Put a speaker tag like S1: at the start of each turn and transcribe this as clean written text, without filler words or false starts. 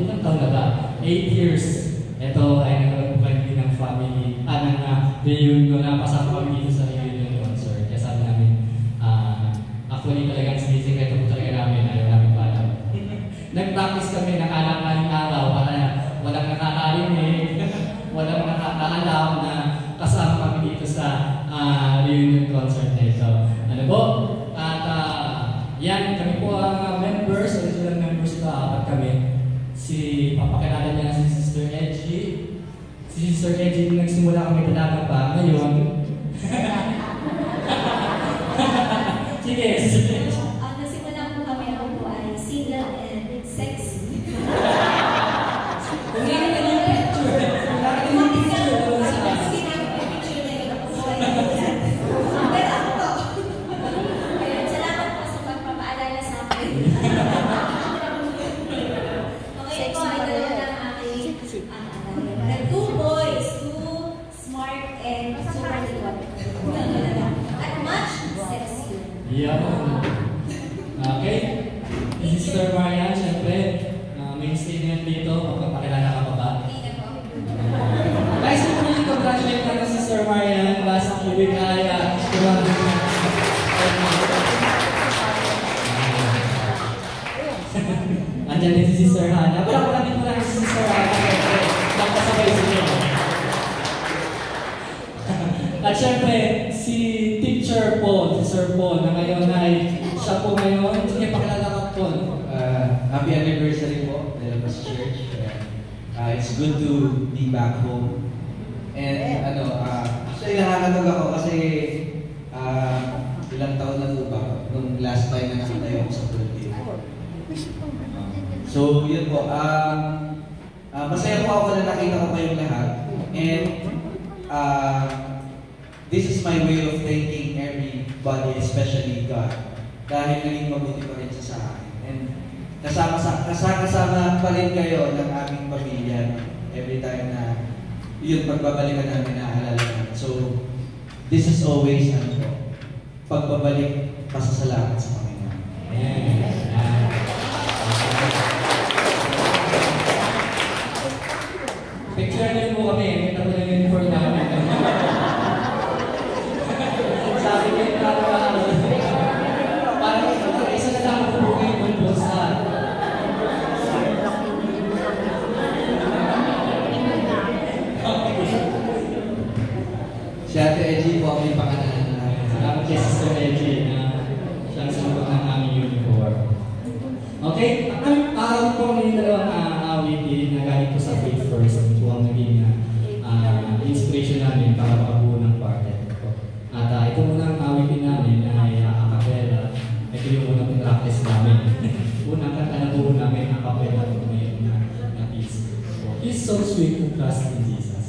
S1: ilang taon na ba? 8 years. Ito ay nagkaroon din ng family, reunion na pasama kami dito sa reunion concert. Kaya sabi namin, actually talagang sinisikreto po talaga namin, ayaw namin pa alam. Nag-practice kami ng alang-aling araw para walang nakakarinig, walang nakakaalam na kasama kami dito sa reunion concert na ito. Ano po? At yan, kami po ang members, original members ito, apat kami. Papakilala niya si Sister Edgy. Si Sister Edgy, nagsimula kami talaga pa. Ngayon, sige, Sister Edgy.
S2: Nagsimula po kami ako po ay single and sexy.
S1: Kung nga naman yung picture, kung nga naman yung picture doon sa...
S2: Picture na yun ako po ay pero ako po. Kaya salamat po sa pagpapaalala sa akin. Okay po, ay dalawa lang aking 2 boys, 2 smart and super liwat. At much sexy.
S1: Yeah. Okay. Sister Marian, syempre, mainstay niyan dito. Magpapakilala ka pa ba? Guys, ito yung congratulate natin si Sister Marian. Last week ay andyan din si Sister Hannah. Wala ko natin muna si Sister Hannah. Magkasabay sa inyo. At syempre, si Teacher Paul, si Sir Paul, na ngayon ay siya po ngayon. Sige, pakilala ka Paul.
S3: Happy anniversary po, Delmas Church. It's good to be back home. And actually nakakatog ako kasi ilang taon na po ba nung last time na nakatayo ako sa Philippines. So yun po, masaya po ako na nakita ko kayong lahat. And this is my way of thanking everybody, especially God. Dahil naging mabuti pa rin siya sa akin. And kasama pa rin kayo ng aming pamilya every time na yun pagbabalikan namin na alala namin. So, this is always pagbabalik pasasalamat sa Panginoon.
S1: Picture niyo po kami. Kita po na yung uniform namin. Sabi ko yung parang isa na lang po po yung pulposan.
S3: Si Ate Edgy po ang may pakanalan namin.
S1: Salamat kay Sister Edgy na siyang sumunod ng aming uniform. Okay, ang araw po ng dalawang awitin na galing po sa Faith First. Ito ang naging inspiration namin para makabuo ng quartet ko. At ito muna ang awitin namin ay a cappella. Ito yung unang practice namin. Unang kanta na buo namin a cappella ito ngayon na piece. He's so sweet to trust in Jesus.